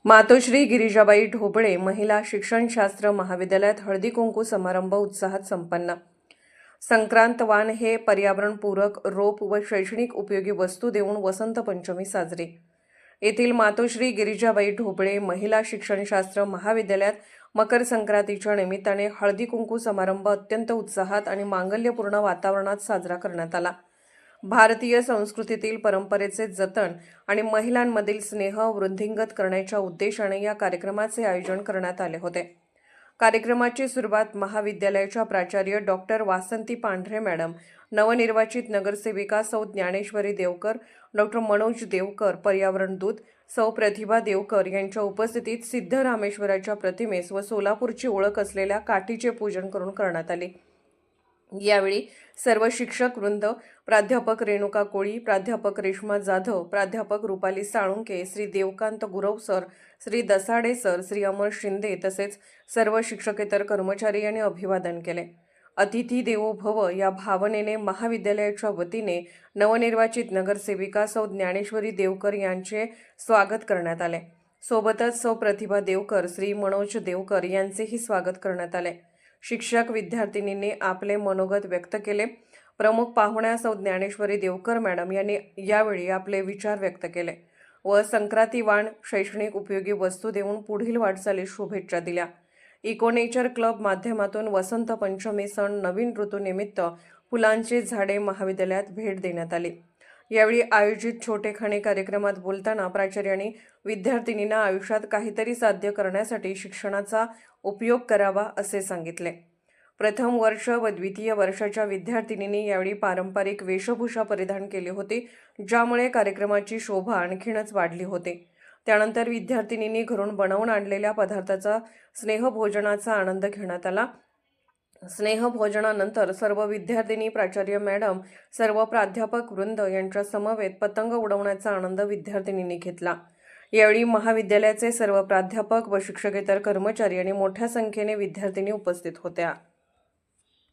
मातोश्री गिरिजाबाई ढोबळे महिला शिक्षणशास्त्र महाविद्यालयात हळदी कुंकू समारंभ उत्साहात संपन्न। संक्रांत वाण हे पर्यावरणपूरक रोप व शैक्षणिक उपयोगी वस्तू देऊन वसंत पंचमी साजरी। येथील मातोश्री गिरिजाबाई ढोबळे महिला शिक्षणशास्त्र महाविद्यालयात मकर संक्रांतीच्या निमित्ताने हळदी कुंकू समारंभ अत्यंत उत्साहात आणि मांगल्यपूर्ण वातावरणात साजरा करण्यात आला। भारतीय संस्कृतीतील परंपरेचे जतन आणि महिलांमधील स्नेह वृद्धिंगत करण्याच्या उद्देशाने या कार्यक्रमाचे आयोजन करण्यात आले होते। कार्यक्रमाची सुरुवात महाविद्यालयाच्या प्राचार्य डॉक्टर वासंती पांढरे मॅडम, नवनिर्वाचित नगरसेविका सौ ज्ञानेश्वरी देवकर, डॉक्टर मनोज देवकर, पर्यावरण दूत सौ प्रतिभा देवकर यांच्या उपस्थितीत सिद्धरामेश्वराच्या प्रतिमेस व सोलापूरची ओळख असलेल्या काठीचे पूजन करून करण्यात आले। यावेळी सर्व शिक्षक वृंद, प्राध्यापक रेणुका कोळी, प्राध्यापक रेश्मा जाधव, प्राध्यापक रुपाली साळुंके, श्री देवकांत गुरव सर, श्री दसाडे सर, श्री अमर शिंदे तसेच सर्व शिक्षकेतर कर्मचारी यांनी अभिवादन केले। अतिथी देवो भव या भावनेने महाविद्यालयाच्या वतीने नवनिर्वाचित नगरसेविका सौ ज्ञानेश्वरी देवकर यांचे स्वागत करण्यात आले। सोबतच सौ प्रतिभा देवकर, श्री मनोज देवकर यांचेही स्वागत करण्यात आले। शिक्षक विद्यार्थिनींनी आपले मनोगत व्यक्त केले। प्रमुख पाहुण्या सौ ज्ञानेश्वरी देवकर मॅडम यांनी यावेळी आपले विचार व्यक्त केले व संक्रांती वाण शैक्षणिक उपयोगी वस्तू देऊन पुढील वाटचालीस शुभेच्छा दिल्या। इको नेचर क्लब माध्यमातून वसंत पंचमी सण नवीन ऋतूनिमित्त फुलांची झाडे महाविद्यालयात भेट देण्यात आली। यावेळी आयोजित छोटेखानी कार्यक्रमात बोलताना प्राचार्यांनी विद्यार्थिनींना आयुष्यात काहीतरी साध्य करण्यासाठी शिक्षणाचा उपयोग करावा असे सांगितले। प्रथम वर्ष व द्वितीय वर्षाच्या विद्यार्थिनींनी यावेळी पारंपरिक वेशभूषा परिधान केली होती, ज्यामुळे कार्यक्रमाची शोभा आणखीनच वाढली होती। त्यानंतर विद्यार्थिनींनी घरून बनवून आणलेल्या पदार्थाचा स्नेहभोजनाचा आनंद घेण्यात आला। स्नेहभोजनानंतर सर्व विद्यार्थिनी, प्राचार्य मॅडम, सर्व प्राध्यापक वृंद यांच्या समवेत पतंग उडवण्याचा आनंद विद्यार्थिनींनी घेतला। यावेळी महाविद्यालयाचे सर्व प्राध्यापक व शिक्षकेतर कर्मचारी आणि मोठ्या संख्येने विद्यार्थिनी उपस्थित होत्या।